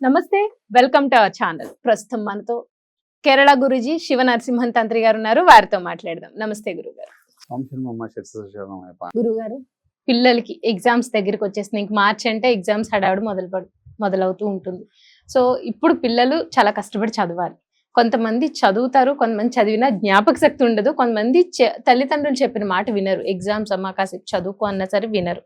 నమస్తే, welcome to our channel. ప్రస్తుతం మనతో కేరళ గురుజీ శివ నరసింహన్ తంత్రి గారు ఉన్నారు. వారితో మాట్లాడదాం. నమస్తే గురుగారు. గురుగారు, పిల్లలకి ఎగ్జామ్స్ దగ్గరికి వచ్చేస్తున్నాయి. ఇంక మార్చి అంటే ఎగ్జామ్స్ హడావుడు మొదలవుతూ ఉంటుంది. సో ఇప్పుడు పిల్లలు చాలా కష్టపడి చదవాలి. కొంతమంది చదువుతారు, కొంతమంది చదివినా జ్ఞాపక శక్తి ఉండదు, కొంతమంది తల్లిదండ్రులు చెప్పిన మాట వినరు. ఎగ్జామ్స్ అమ్మా కాసేపు చదువుకో అన్నా సరే వినరు.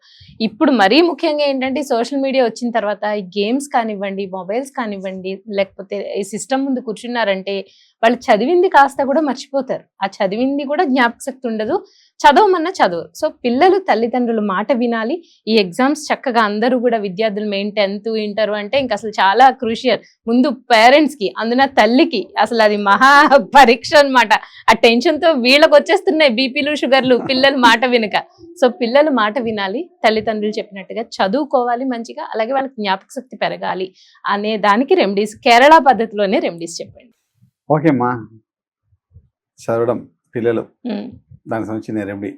ఇప్పుడు మరీ ముఖ్యంగా ఏంటంటే సోషల్ మీడియా వచ్చిన తర్వాత ఈ గేమ్స్ కానివ్వండి, మొబైల్స్ కానివ్వండి, లేకపోతే ఈ సిస్టమ్ ముందు కూర్చున్నారంటే వాళ్ళు చదివింది కాస్త కూడా మర్చిపోతారు. ఆ చదివింది కూడా జ్ఞాపక శక్తి ఉండదు, చదవమన్నా చదవరు. సో పిల్లలు తల్లిదండ్రుల మాట వినాలి. ఈ ఎగ్జామ్స్ చక్కగా అందరూ కూడా విద్యార్థులు మెయిన్ 10th ఇంటర్ అంటే ఇంకా అసలు చాలా క్రూషియల్. ముందు పేరెంట్స్ కి, అందున తల్లికి అసలు అది మహా పరీక్ష అనమాట. ఆ టెన్షన్ తో వీళ్ళకి వచ్చేస్తున్నాయి బీపీలు, షుగర్లు పిల్లలు మాట వినక. సో పిల్లలు మాట వినాలి, తల్లిదండ్రులు చెప్పినట్టుగా చదువుకోవాలి మంచిగా, అలాగే వాళ్ళకి జ్ఞాపక శక్తి పెరగాలి అనే దానికి రెమెడీస్, కేరళ పద్ధతిలోనే రెమెడీస్ చెప్పండి. ఓకే అమ్మా, చదవడం పిల్లలు దానికి సంబంధించిన రెమెడీ.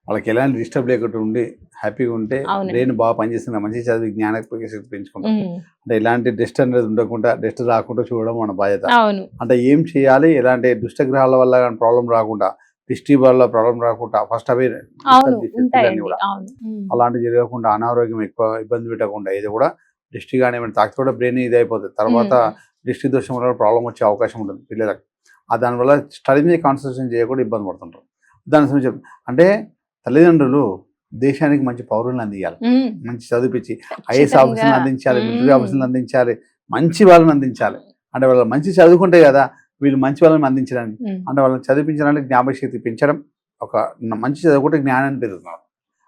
వాళ్ళకి ఎలాంటి డిస్టర్బ్ లేకుండా ఉండి హ్యాపీగా ఉంటే బ్రెయిన్ బాగా పనిచేస్తుంది, మంచి చదివి జ్ఞానక శక్తి పెంచుకుంటాం. అంటే ఎలాంటి డస్ట్ అనేది ఉండకుండా, డస్ట్ రాకుండా చూడడం మన బాధ్యత. అంటే ఏం చేయాలి, ఎలాంటి దుష్టగ్రహాల వల్ల ప్రాబ్లం రాకుండా, దిష్టి వల్ల ప్రాబ్లం రాకుండా ఫస్ట్ అవి కూడా అలాంటి జరగకుండా, అనారోగ్యం ఎక్కువ ఇబ్బంది పెట్టకుండా, ఇది కూడా దిష్టి కానీ ఏమైనా తాకితే కూడా బ్రెయిన్ ఇది అయిపోతుంది. తర్వాత దిష్టి దోషం వల్ల ప్రాబ్లం వచ్చే అవకాశం ఉంటుంది పిల్లలకు. దానివల్ల స్టడీ మీద కాన్సన్ట్రేషన్ చేయకుండా ఇబ్బంది పడుతుంటారు. దాని సంబంధించి అంటే తల్లిదండ్రులు దేశానికి మంచి పౌరులను అందించాలి, మంచి చదివించి ఐఏఎస్ ఆఫీసులను అందించాలి, మిలిటరీ ఆఫీసులను అందించాలి, మంచి వాళ్ళని అందించాలి. అంటే వాళ్ళు మంచి చదువుకుంటే కదా వీళ్ళు మంచి వాళ్ళని అందించడానికి, అంటే వాళ్ళని చదివించడానికి జ్ఞాపక శక్తి పెంచడం, ఒక మంచి చదువుకుంటే జ్ఞానాన్ని పెరుగుతున్నారు.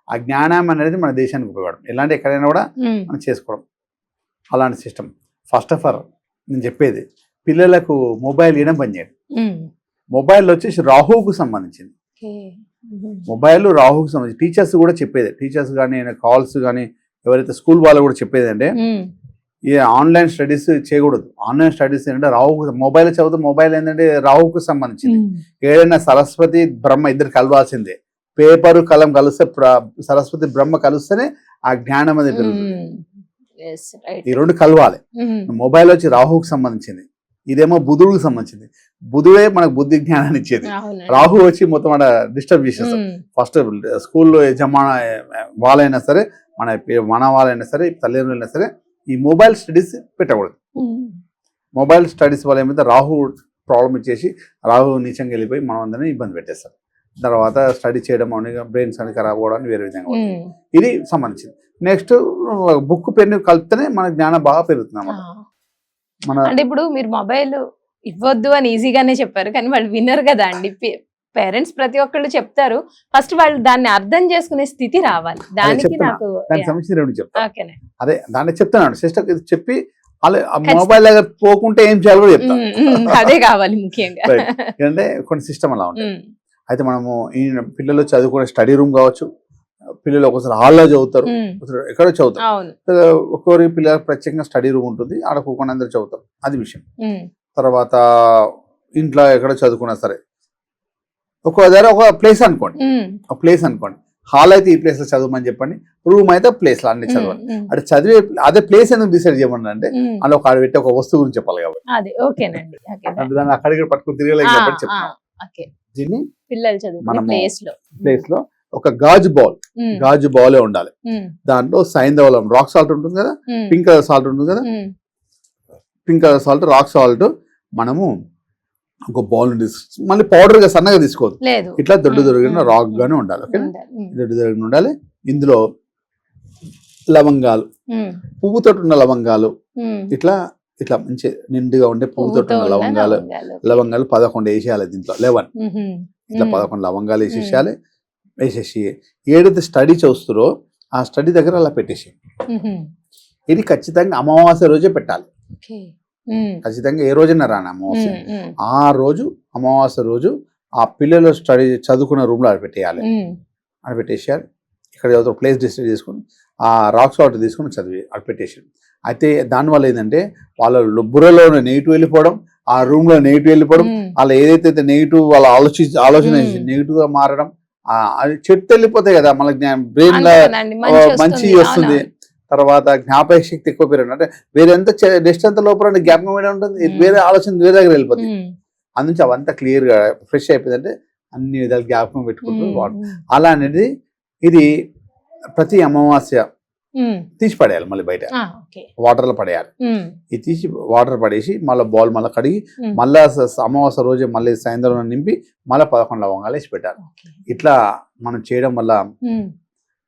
ఆ జ్ఞానం అనేది మన దేశానికి ఉపయోగపడడం, ఎలాంటి ఎక్కడైనా కూడా మనం చేసుకోవడం. అలాంటి సిస్టమ్ ఫస్ట్ ఆఫ్ ఆల్ నేను చెప్పేది, పిల్లలకు మొబైల్ ఇవ్వడం పని చేయండి. మొబైల్ వచ్చేసి రాహువుకు సంబంధించింది. మొబైల్ రాహువుకు సంబంధించి టీచర్స్ కూడా చెప్పేది, టీచర్స్ కానీ కాల్స్ కానీ ఎవరైతే స్కూల్ వాళ్ళు కూడా చెప్పేది అంటే ఈ ఆన్లైన్ స్టడీస్ చేయకూడదు. ఆన్లైన్ స్టడీస్ ఏంటంటే రాహుకు, మొబైల్ చదివితే మొబైల్ ఏంటంటే రాహుకు సంబంధించింది. ఏదైనా సరస్వతి బ్రహ్మ ఇద్దరు కలవాల్సిందే. పేపరు కలం కలిస్తే సరస్వతి బ్రహ్మ కలిస్తేనే ఆ జ్ఞానం అనేది పెరుగుతుంది. ఈ రెండు కలవాలి. మొబైల్ వచ్చి రాహుకు సంబంధించింది, ఇదేమో బుధుడికి సంబంధించింది. బుధుడే మనకు బుద్ధి జ్ఞానాన్ని ఇచ్చేది, రాహు వచ్చి మొత్తం మన డిస్టర్బ్ చేసేస్తాం. ఫస్ట్ స్కూల్లో యజమాన వాళ్ళైనా సరే, మన వాళ్ళైనా సరే, తల్లిదండ్రులు అయినా సరే ఈ మొబైల్ స్టడీస్ పెట్టకూడదు. మొబైల్ స్టడీస్ వల్ల ఏమైతే రాహు ప్రాబ్లం ఇచ్చేసి రాహు నీచంగా వెళ్ళిపోయి మనం అందరినీ ఇబ్బంది పెట్టేస్తారు. తర్వాత స్టడీ చేయడం బ్రెయిన్స్ అని ఖరాబ్ అవ్వడానికి వేరే విధంగా ఇది సంబంధించింది. నెక్స్ట్ బుక్ పెన్ను కలిపితేనే మన జ్ఞానం బాగా పెరుగుతుంది అన్నమాట. అంటే ఇప్పుడు మీరు మొబైల్ ఇవ్వద్దు అని ఈజీగానే చెప్పారు, కానీ వాళ్ళు వినరు కదా అండి. పేరెంట్స్ ప్రతి ఒక్కళ్ళు చెప్తారు, ఫస్ట్ వాళ్ళు దాన్ని అర్థం చేసుకునే స్థితి రావాలి. దానికి నాకు అదే దాన్ని చెప్తాను సిస్టర్ చెప్పి మొబైల్ దగ్గర పోకుంటే ఏం చేయాలో కూడా చెప్తాను. అదే కావాలి ముఖ్యంగా. ఎందుకంటే కొన్ని సిస్టమ్ అలా ఉంటాయి. అయితే మనము ఈ పిల్లలు చదువుకునే స్టడీ రూమ్ కావచ్చు, పిల్లలు ఒకసారి హాల్లో చదువుతారు, ఎక్కడో చదువుతారు. ఒక్కొక్కరి పిల్లలకు ప్రత్యేకంగా స్టడీ రూమ్ ఉంటుంది, ఆడ కూకొని అందరూ చదువుతారు, అది విషయం. తర్వాత ఇంట్లో ఎక్కడ చదువుకున్నా సరే ఒక దగ్గర ఒక ప్లేస్ అనుకోండి, ఒక ప్లేస్ అనుకోండి. హాల్ అయితే ఈ ప్లేస్ లో చదవమని చెప్పండి, రూమ్ అయితే ప్లేస్ లో అన్ని చదవండి. అంటే చదివే అదే ప్లేస్ ఎందుకు డిసైడ్ చేయమని అంటే అందులో ఒక ఆడ పెట్టి ఒక వస్తువు గురించి చెప్పాలి కాబట్టి దాన్ని అక్కడికి పట్టుకుని తిరగలేదు కాబట్టి చెప్తాను. దీన్ని మన ప్లేస్ లో ఒక గాజు బౌలే ఉండాలి. దాంట్లో సైంధవలం రాక్ సాల్ట్ ఉంటుంది కదా, పింక్ కలర్ సాల్ట్ ఉంటుంది కదా, pink colour salt, rock salt మనము ఒక బౌల్ మళ్ళీ పౌడర్ గా సన్నగా తీసుకోవద్దు, ఇట్లా దొడ్డు దొరికిన రాక్ గానే ఉండాలి. ఓకే, దొడ్డు దొరికిన ఉండాలి. ఇందులో లవంగాలు, పువ్వుతో ఉన్న లవంగాలు, ఇట్లా ఇట్లా మంచి నిండుగా ఉండే పువ్వుతో ఉన్న లవంగాలు 11 వేసేయాలి. దీంట్లో 11 ఇట్లా 11 లవంగాలు వేసేసేయాలి. వేసేసి ఏదైతే స్టడీ చూస్తారో ఆ స్టడీ దగ్గర అలా పెట్టేసి, ఇది ఖచ్చితంగా అమావాస్య రోజే పెట్టాలి. ఖచ్చితంగా ఏ రోజైనా రాని అమావాస్య, ఆ రోజు అమావాస్య రోజు ఆ పిల్లలు స్టడీ చదువుకున్న రూమ్ లో పెట్టేయాలి. అది పెట్టేసేయాలి. ఇక్కడ చదువుతారు ప్లేస్ డిసైడ్ చేసుకుని ఆ రాక్ సాల్ట్ తీసుకుని చదివి అది పెట్టేసాడు. అయితే దానివల్ల ఏంటంటే వాళ్ళ బుర్రలో నెగిటివ్ వెళ్ళిపోవడం, ఆ రూమ్ లో నెగిటివ్ వెళ్ళిపోవడం, వాళ్ళ ఏదైతే నెగిటివ్ వాళ్ళ ఆలోచన నెగిటివ్ గా మారడం, అది చెట్టు వెళ్ళిపోతాయి కదా, మనకి బ్రెయిన్ లో మంచి వస్తుంది. తర్వాత జ్ఞాపక శక్తి ఎక్కువ పెరగడం, అంటే వేరే ఎంత నెక్స్ట్ అంత లోపల జ్ఞాపకం మీద ఉంటుంది, వేరే ఆలోచన వేరే దగ్గర వెళ్ళిపోతుంది. అందునుంచి అవంతా క్లియర్ గా ఫ్రెష్ అయిపోయిందంటే అన్ని విధాలు జ్ఞాపకం పెట్టుకుంటూ అలా అనేది ఇది ప్రతి అమావాస్య తీసి పడేయాలి, మళ్ళీ బయట వాటర్ లో పడేయాలి. ఇది తీసి వాటర్ పడేసి మళ్ళీ బాల్ మళ్ళీ కడిగి మళ్ళా అమావాస్య రోజు మళ్ళీ సాయంత్రం నింపి మళ్ళీ 11 లవంగాలు వేసి పెట్టాలి. ఇట్లా మనం చేయడం వల్ల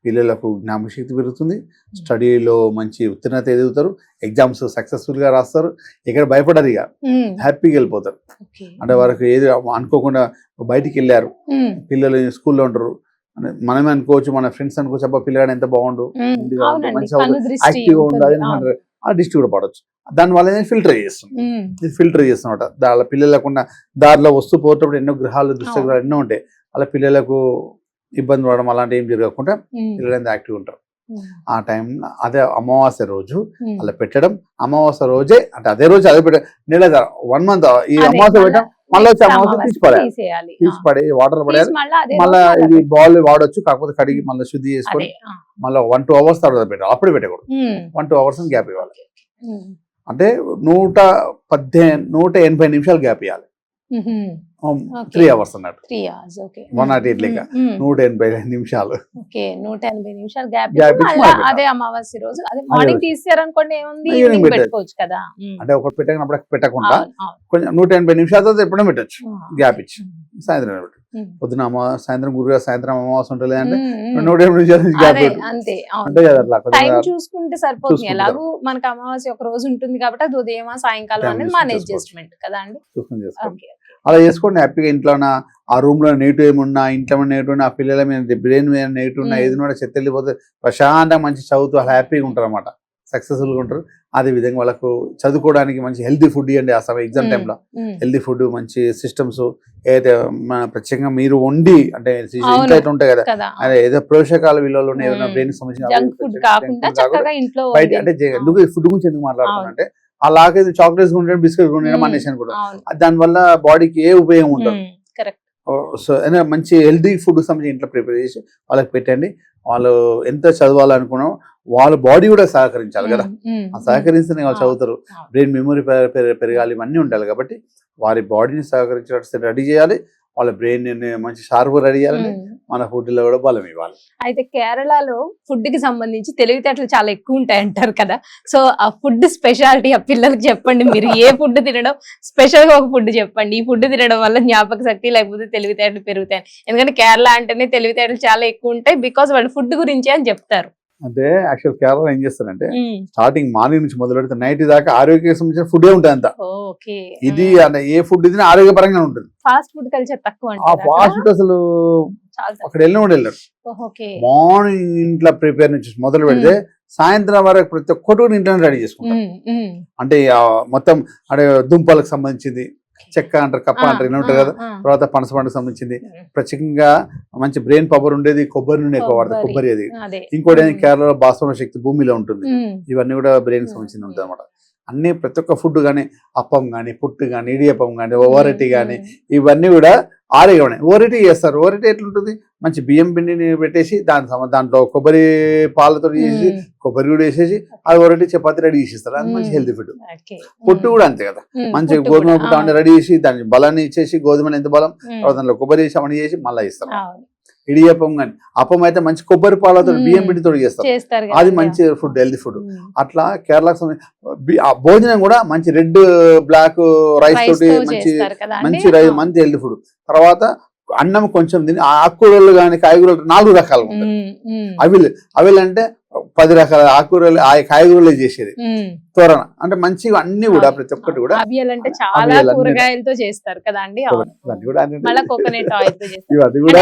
పిల్లలకు జ్ఞాపకశక్తి పెరుగుతుంది, స్టడీలో మంచి ఉత్తీర్ణత ఎదుగుతారు, ఎగ్జామ్స్ సక్సెస్ఫుల్ గా రాస్తారు, ఇక్కడ భయపడరు, ఇక హ్యాపీగా వెళ్ళిపోతారు. అంటే వారికి ఏది అనుకోకుండా బయటికి వెళ్ళారు పిల్లలు స్కూల్లో ఉంటారు, మనమే అనుకోవచ్చు, మన ఫ్రెండ్స్ అనుకోవచ్చు, అబ్బా పిల్లగాడు ఎంత బాగుండు మంచిగా యాక్టివ్గా ఉండాలి ఆ డిస్ట్రిక్ట్ కూడా పడవచ్చు. దానివల్ల ఫిల్టర్ చేస్తుంది, ఇది ఫిల్టర్ చేస్తున్నమాట. దాని పిల్లలకున్న దారిలో వస్తూ పోయేటప్పుడు ఎన్నో గ్రహాలు దుష్టగ్రహాలు ఎన్నో ఉంటాయి, అలా పిల్లలకు ఇబ్బంది పడడం అలాంటి ఏం జరగకుండా పిల్లలు ఎంత యాక్టివ్ ఉంటారు. ఆ టైంలో అదే అమావాస్య రోజు అలా పెట్టడం, అమావాస్య రోజే అంటే అదే రోజు అదే పెట్ట నెల 1 month ఈ అమావాస్య పెట్టడం, మళ్ళీ వచ్చి అమావాస్య తీసి పడే వాటర్ పడేయాలి. మళ్ళీ ఇది బాల్ వాడొచ్చు, కాకపోతే కడిగి మళ్ళీ శుద్ధి చేసుకొని మళ్ళీ 1-2 hours తర్వాత పెట్టాలి, అప్పుడు పెట్టకూడదు. 1-2 hours గ్యాప్ ఇవ్వాలి, అంటే 180 నిమిషాలు గ్యాప్ ఇవ్వాలి. 3 hours అన్నట్టు 108 లెక్క 180 నిమిషాలు 180 నిమిషాలు గ్యాప్ అదే అమావాస్య రోజు అదే మార్నింగ్ తీసారనుకోండి ఏముంది ఈవినింగ్ పెట్టుకోవచ్చు కదా. అంటే ఒకటి పెట్టినప్పుడు పెట్టకుండా కొంచెం 180 నిమిషాల తర్వాత ఎప్పుడైనా పెట్టచ్చు గ్యాప్ ఇచ్చి సాయంత్రం పెట్టు. పొద్దున సాయంత్రం గురుగారు సాయంత్రం అమావాస్య ఉంటుంది అంటే 180 నిమిషాలు గ్యాప్ అంతే అంటే కదా అట్లా టైం చూసుకుంటే సరిపోతుంది. ఎలాగూ మనకు అమావాస్య ఒక రోజు ఉంటుంది కాబట్టి అది ఉదయం సాయంకాలం అనేది మన అడ్జస్ట్మెంట్ కదా అండి. అలా చేసుకోండి హ్యాపీగా. ఇంట్లో ఆ రూమ్ లో నెగిటివ్ ఏమున్నా, ఇంట్లో నెగిటివ్ ఉన్నా, ఆ పిల్లల మీద బ్రెయిన్ మీద నెగిటివ్ ఉన్నా, ఏది కూడా చెత్త వెళ్ళిపోతే ప్రశాంతంగా మంచి చదువుతూ అలా హ్యాపీగా ఉంటారు అన్నమాట, సక్సెస్ఫుల్ గా ఉంటారు. అదే విధంగా వాళ్ళకు చదువుకోవడానికి మంచి హెల్తీ ఫుడ్ ఇవ్వండి. ఆ సమయం ఎగ్జామ్ టైంలో హెల్తీ ఫుడ్, మంచి సిస్టమ్స్ ఏదైతే మన ప్రత్యేకంగా మీరు వండి అంటే ఇంట్లో అయితే ఉంటాయి కదా, అదే ఏదో పోషకాల విలువలు ఏదైనా బ్రెయిన్ సంబంధించిన బయట అంటే ఎందుకు ఫుడ్ గురించి ఎందుకు మాట్లాడుతున్నా అంటే అలాగే చాక్లెట్స్ ఉండడం, బిస్కెట్స్ ఉండడం అనేసాను కూడా, దానివల్ల బాడీకి ఏ ఉపయోగం ఉండదు. సో మంచి హెల్తీ ఫుడ్ సంబంధించి ఇంట్లో ప్రిపేర్ చేసి వాళ్ళకి పెట్టండి. వాళ్ళు ఎంత చదవాలనుకున్నాం వాళ్ళ బాడీ కూడా సహకరించాలి కదా, సహకరిస్తేనే వాళ్ళు చదువుతారు. బ్రెయిన్ మెమొరీ పెరగాలి, ఇవన్నీ ఉండాలి. కాబట్టి వారి బాడీని సహకరించడానికి రెడీ చేయాలి, వాళ్ళ బ్రెయిన్ మంచి షార్ప్ రెడీ చేయాలి, మన ఫుడ్ లో కూడా బలం ఇవ్వాలి. అయితే కేరళలో ఫుడ్ కి సంబంధించి తెలివితేటలు చాలా ఎక్కువ ఉంటాయి అంటారు కదా, సో ఆ ఫుడ్ స్పెషాలిటీ ఆ పిల్లలకి చెప్పండి. మీరు ఏ ఫుడ్ తినడం స్పెషల్ గా ఒక ఫుడ్ చెప్పండి, ఈ ఫుడ్ తినడం వల్ల జ్ఞాపక శక్తి లేకపోతే తెలివితేటలు పెరుగుతాయి. ఎందుకంటే కేరళ అంటేనే తెలివితేటలు చాలా ఎక్కువ ఉంటాయి, బికాస్ వాళ్ళు ఫుడ్ గురించి అని చెప్తారు. అంటే యాక్చువల్ కేరళ ఏం చేస్తారంటే స్టార్టింగ్ మార్నింగ్ నుంచి మొదలు పెడితే నైట్ దాకా ఆరోగ్య సంబంధించిన ఫుడ్ ఉంటుంది అంతా. ఇది అంటే ఏ ఫుడ్ తినా ఆరోగ్యపరంగా ఉంటుంది. ఫాస్ట్ ఫుడ్ కల్చర్ తక్కువ, ఫాస్ట్ ఫుడ్ అసలు అక్కడ వెళ్ళిన కూడా వెళ్ళారు. మార్నింగ్ ఇంట్లో ప్రిపేర్ నుంచి మొదలు పెడితే సాయంత్రం వరకు ప్రతి ఒక్కటి కూడా ఇంట్లోనే రెడీ చేసుకుంటారు. అంటే మొత్తం అంటే దుంపలకు సంబంధించింది, చెక్క అంటారు, కప్ప అంటారు, ఇలా ఉంటారు కదా. తర్వాత పనస పండుగ సంబంధించింది, ప్రత్యేకంగా మంచి బ్రెయిన్ పవర్ ఉండేది కొబ్బరి నుండి ఎక్కువ వాడతారు, కొబ్బరి. అది ఇంకోటి కేరళలో బాస్మతి శక్తి భూమిలో ఉంటుంది, ఇవన్నీ కూడా బ్రెయిన్ సంబంధించింది ఉంటుంది అనమాట. అన్ని ప్రతి ఒక్క ఫుడ్ కానీ, అప్పం కానీ, పుట్టు కానీ, ఇడియప్పం కానీ, ఓవరటి కానీ, ఇవన్నీ కూడా ఆరోగ్యమే. ఓవరటి చేస్తారు. ఓవరటి ఎట్లుంటుంది, మంచి బియ్యం పిండిని పెట్టేసి దాంట్లో కొబ్బరి పాలతో చేసి కొబ్బరి కూడా వేసేసి అది ఓవరటి చపాతి రెడీ చేసేస్తారు. అది మంచి హెల్తీ ఫుడ్. పుట్టు కూడా అంతే కదా, మంచి గోధుమ పుట్టు అవన్నీ రెడీ చేసి దాని బలాన్ని ఇచ్చేసి, గోధుమని ఎంత బలం, దాంట్లో కొబ్బరి వేసి అవన్నీ చేసి మళ్ళీ ఇస్తారు. ఇడియప్పం కానీ, అప్పం అయితే మంచి కొబ్బరి పాలతో బియ్యం పిండితో చేస్తారు, అది మంచి ఫుడ్, హెల్తీ ఫుడ్. అట్లా కేరళకు భోజనం కూడా మంచి రెడ్ బ్లాక్ రైస్ తోటి మంచి రైస్, మంచి హెల్తీ ఫుడ్. తర్వాత అన్నం కొంచెం తిని ఆకుకూరలు కానీ కాయగూరలు 4 రకాలుగా ఉంటాయి. అవిల్ అంటే 10 రకాల ఆకుకూరలు కాయగూరలు చేసేది. తోరణ అంటే మంచిగా అన్ని కూడా ప్రతి ఒక్కటి కూడా అంటే చాలా కూరగాయలతో చేస్తారు కదా అండి. ఇవన్నీ కూడా